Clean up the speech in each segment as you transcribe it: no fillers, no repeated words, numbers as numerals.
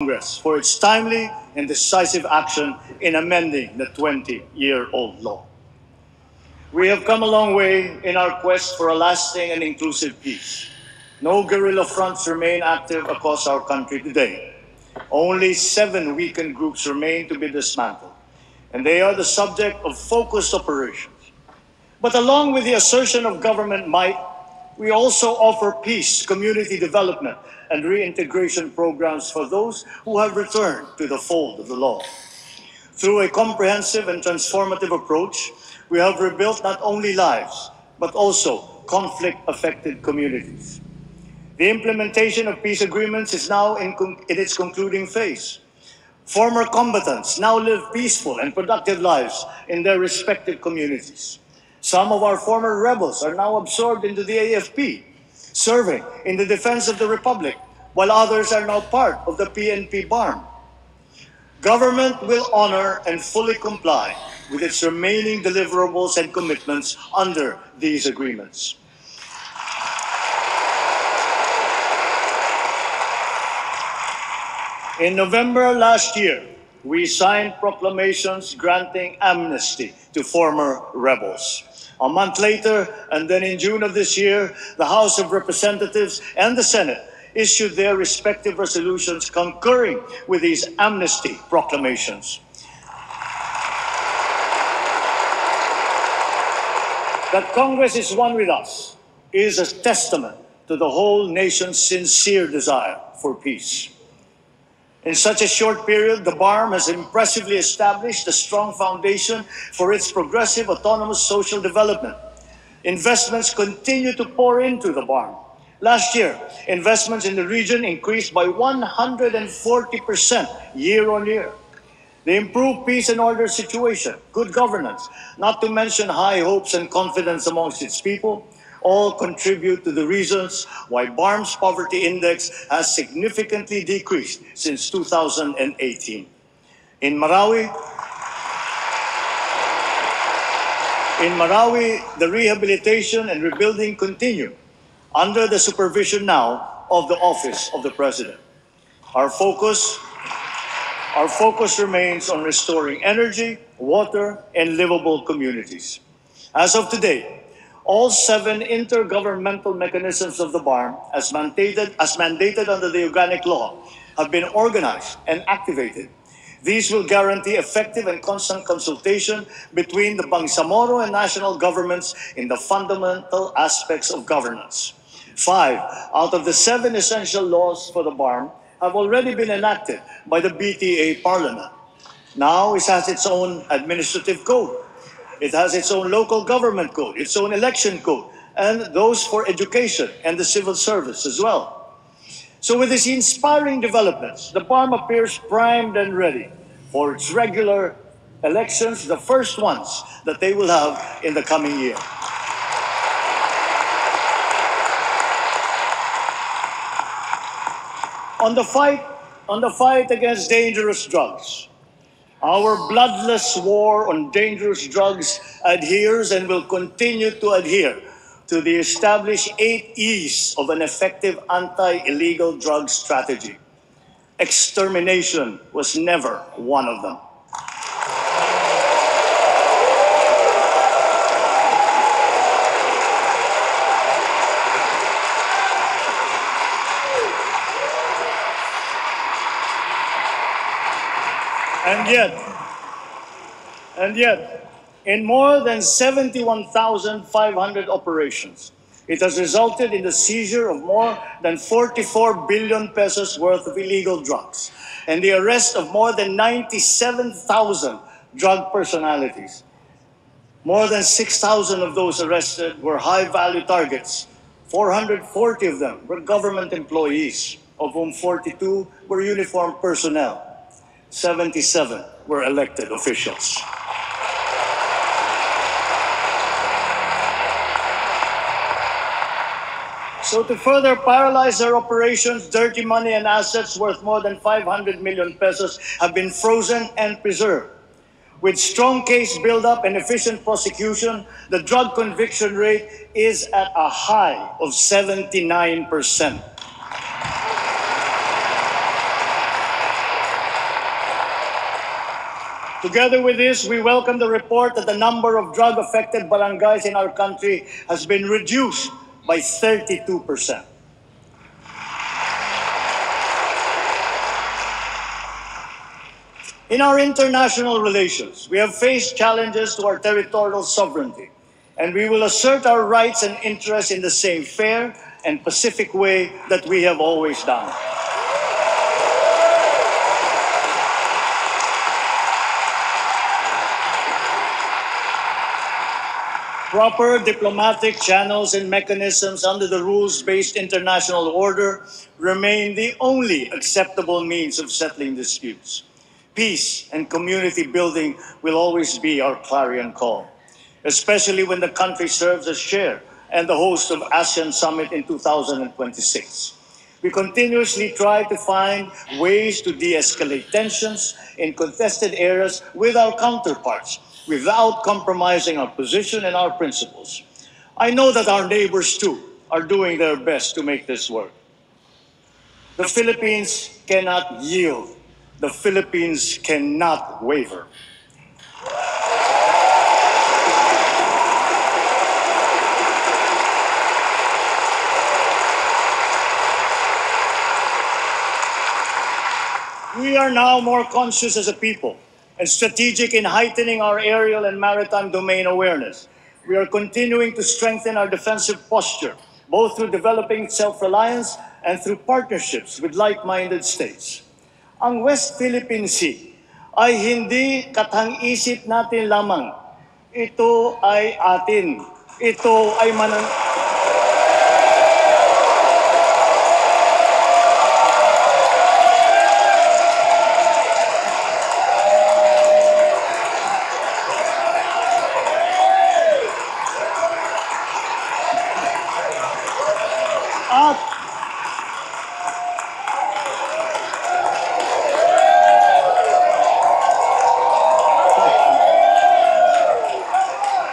Congress for its timely and decisive action in amending the 20-year-old law. We have come a long way in our quest for a lasting and inclusive peace. No guerrilla fronts remain active across our country today. Only 7 weakened groups remain to be dismantled, and they are the subject of focused operations. But along with the assertion of government might, we also offer peace, community development, and reintegration programs for those who have returned to the fold of the law. Through a comprehensive and transformative approach, we have rebuilt not only lives, but also conflict-affected communities. The implementation of peace agreements is now in its concluding phase. Former combatants now live peaceful and productive lives in their respective communities. Some of our former rebels are now absorbed into the AFP, serving in the defense of the Republic, while others are now part of the PNP BARM. Government will honor and fully comply with its remaining deliverables and commitments under these agreements. In November last year, we signed proclamations granting amnesty to former rebels. A month later, and then in June of this year, the House of Representatives and the Senate issued their respective resolutions concurring with these amnesty proclamations. That Congress is one with us is a testament to the whole nation's sincere desire for peace. In such a short period, the BARM has impressively established a strong foundation for its progressive autonomous social development. Investments continue to pour into the BARM. Last year, investments in the region increased by 140% year on year. The improved peace and order situation, good governance, not to mention high hopes and confidence amongst its people, all contribute to the reasons why BARM's poverty index has significantly decreased since 2018. In Marawi, the rehabilitation and rebuilding continue under the supervision now of the Office of the President. Our focus remains on restoring energy, water, and livable communities. As of today, all 7 intergovernmental mechanisms of the BARM, as mandated under the organic law, have been organized and activated. These will guarantee effective and constant consultation between the Bangsamoro and national governments in the fundamental aspects of governance. 5 out of the 7 essential laws for the BARM have already been enacted by the BTA Parliament. Now it has its own administrative code. It has its own local government code, its own election code, and those for education and the civil service as well. So with these inspiring developments, the BARM appears primed and ready for its regular elections, the first ones that they will have in the coming year. On the fight against dangerous drugs, our bloodless war on dangerous drugs adheres and will continue to adhere to the established 8 E's of an effective anti-illegal drug strategy. Extermination was never one of them. And yet, in more than 71,500 operations, it has resulted in the seizure of more than 44 billion pesos worth of illegal drugs and the arrest of more than 97,000 drug personalities. More than 6,000 of those arrested were high-value targets. 440 of them were government employees, of whom 42 were uniformed personnel. 77 were elected officials. So to further paralyze their operations, dirty money and assets worth more than 500 million pesos have been frozen and preserved. With strong case buildup and efficient prosecution, the drug conviction rate is at a high of 79%. Together with this, we welcome the report that the number of drug-affected barangays in our country has been reduced by 32%. In our international relations, we have faced challenges to our territorial sovereignty, and we will assert our rights and interests in the same fair and pacific way that we have always done. Proper diplomatic channels and mechanisms under the rules-based international order remain the only acceptable means of settling disputes. Peace and community building will always be our clarion call, especially when the country serves as chair and the host of ASEAN Summit in 2026. We continuously try to find ways to de-escalate tensions in contested areas with our counterparts, without compromising our position and our principles. I know that our neighbors too are doing their best to make this work. The Philippines cannot yield. The Philippines cannot waver. We are now more conscious as a people and strategic in heightening our aerial and maritime domain awareness. We are continuing to strengthen our defensive posture, both through developing self-reliance and through partnerships with like-minded states. Ang West Philippine Sea ay hindi katang-isip natin lamang. Ito ay atin. Ito ay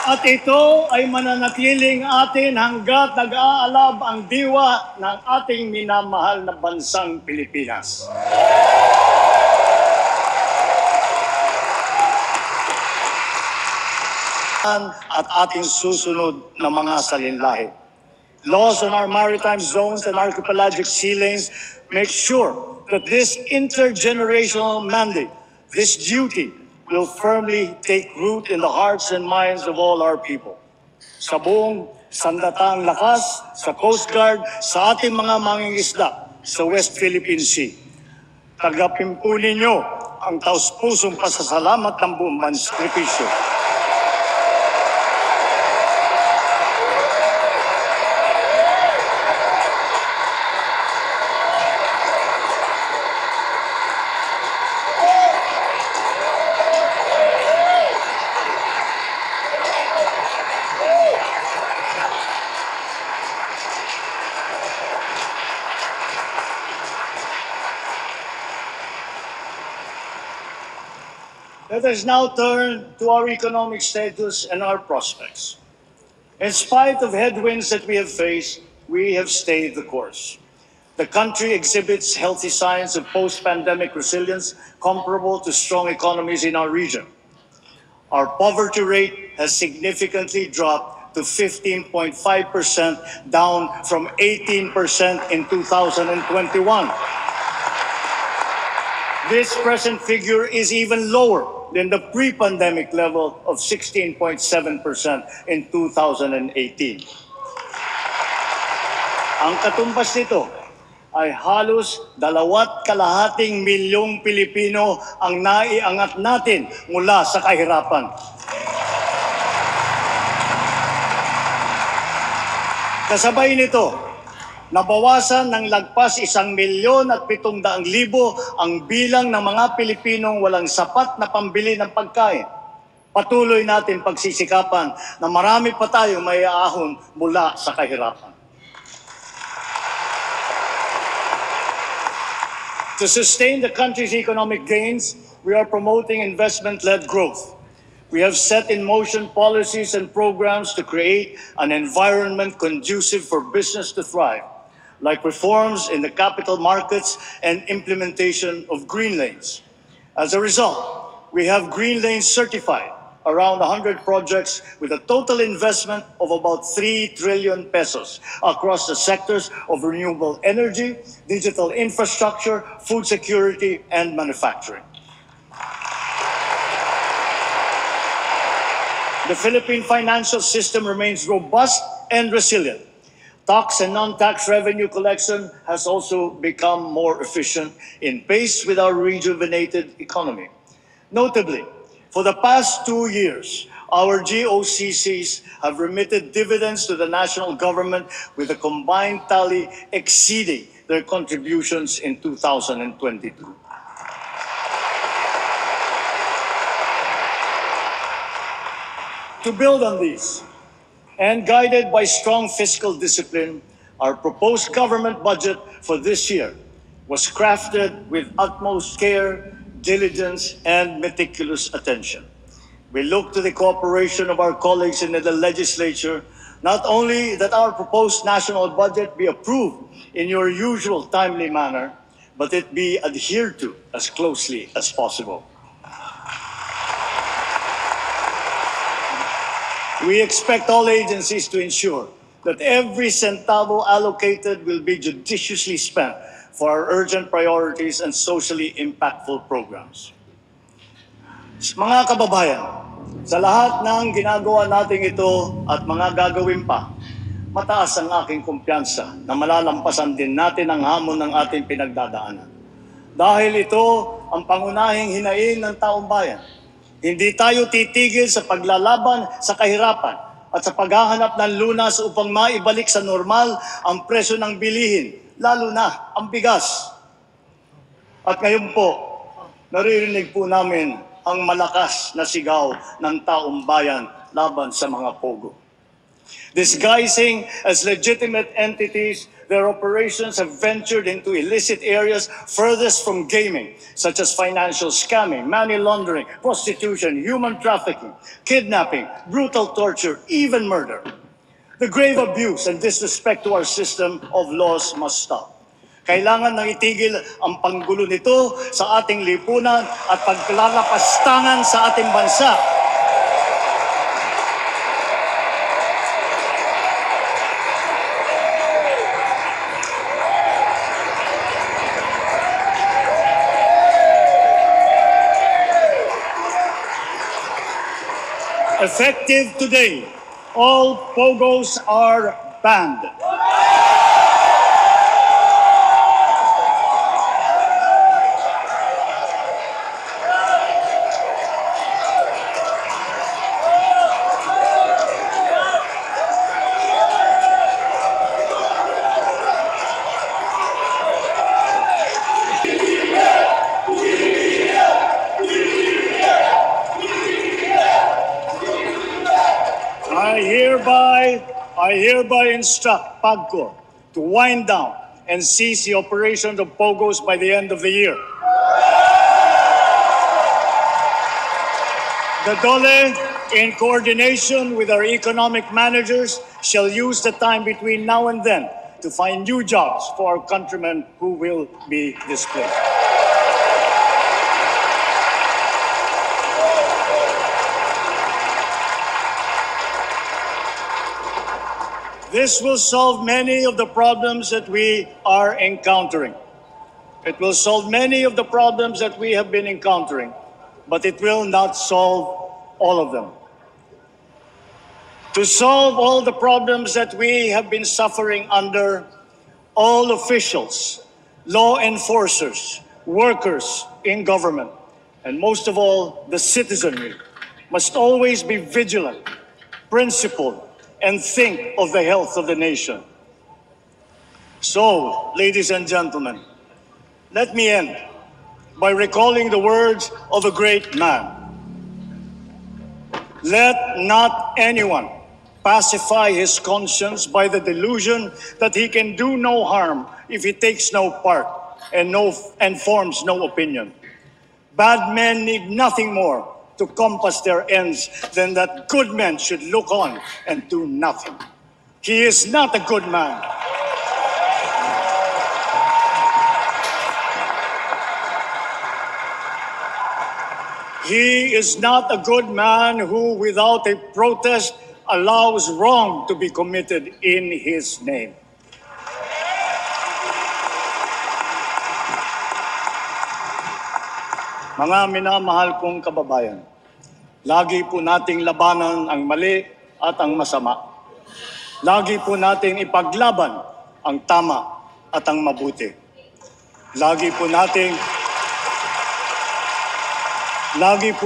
At ito ay mananatiling atin hanggat nag-aalab ang diwa ng ating minamahal na bansang Pilipinas. At ating susunod na mga salinlahi. Laws on our maritime zones and archipelagic sea lanes make sure that this intergenerational mandate, this duty, will firmly take root in the hearts and minds of all our people. Sa buong sandatang lakas, sa Coast Guard, sa ating mga mangingisda sa West Philippine Sea. Tagapin po ninyo ang taus-pusong pasasalamat ng buong sakripisyo. Let us now turn to our economic status and our prospects. In spite of headwinds that we have faced, we have stayed the course. The country exhibits healthy signs of post-pandemic resilience comparable to strong economies in our region. Our poverty rate has significantly dropped to 15.5%, down from 18% in 2021. This present figure is even lower than the pre-pandemic level of 16.7% in 2018. Ang katumbas nito ay halos 2.5 milyong Pilipino ang naiangat natin mula sa kahirapan. Kasabay nito, nabawasan ng lagpas 1,700,000 ang bilang ng mga Pilipinong walang sapat na pambili ng pagkain. Patuloy natin pagsisikapan na marami pa tayong may aahon mula sa kahirapan. To sustain the country's economic gains, we are promoting investment-led growth. We have set in motion policies and programs to create an environment conducive for business to thrive, like reforms in the capital markets and implementation of green lanes. As a result, we have Green Lane certified around 100 projects with a total investment of about 3 trillion pesos across the sectors of renewable energy, digital infrastructure, food security, and manufacturing. The Philippine financial system remains robust and resilient. Tax and non-tax revenue collection has also become more efficient in pace with our rejuvenated economy. Notably, for the past 2 years, our GOCCs have remitted dividends to the national government with a combined tally exceeding their contributions in 2022. To build on these, and guided by strong fiscal discipline, our proposed government budget for this year was crafted with utmost care, diligence, and meticulous attention. We look to the cooperation of our colleagues in the legislature, not only that our proposed national budget be approved in your usual timely manner, but it be adhered to as closely as possible. We expect all agencies to ensure that every centavo allocated will be judiciously spent for our urgent priorities and socially impactful programs. Mga kababayan, sa lahat ng ginagawa natin ito at mga gagawin pa, mataas ang aking kumpiyansa na malalampasan din natin ang hamon ng ating pinagdadaanan. Dahil ito ang pangunahing hinaing ng taong bayan. Hindi tayo titigil sa paglalaban sa kahirapan at sa paghahanap ng lunas upang maibalik sa normal ang presyo ng bilihin, lalo na ang bigas. At ngayon po, naririnig po namin ang malakas na sigaw ng taong bayan laban sa mga pogo. Disguising as legitimate entities, their operations have ventured into illicit areas furthest from gaming, such as financial scamming, money laundering, prostitution, human trafficking, kidnapping, brutal torture, even murder. The grave abuse and disrespect to our system of laws must stop. Kailangan nang itigil ang panggulo nito sa ating lipunan at paglalakastangan sa ating bansa. Effective today, all POGOs are banned. I hereby instruct PAGCOR to wind down and cease the operations of POGOs by the end of the year. The DOLE, in coordination with our economic managers, shall use the time between now and then to find new jobs for our countrymen who will be displaced. This will solve many of the problems that we are encountering. It will solve many of the problems that we have been encountering, but it will not solve all of them. To solve all the problems that we have been suffering under, all officials, law enforcers, workers in government, and most of all, the citizenry, must always be vigilant, principled, and think of the health of the nation. So, ladies and gentlemen, let me end by recalling the words of a great man. Let not anyone pacify his conscience by the delusion that he can do no harm if he takes no part and forms no opinion. Bad men need nothing more to compass their ends than that good men should look on and do nothing. He is not a good man. He is not a good man who, without a protest, allows wrong to be committed in his name. Mga minamahal kong kababayan, lagi po nating labanan ang mali at ang masama. Lagi po nating ipaglaban ang tama at ang mabuti. Lagi po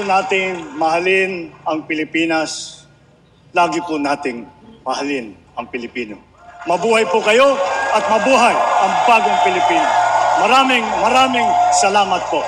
nating mahalin ang Pilipinas. Lagi po nating mahalin ang Pilipino. Mabuhay po kayo at mabuhay ang bagong Pilipino. Maraming salamat po.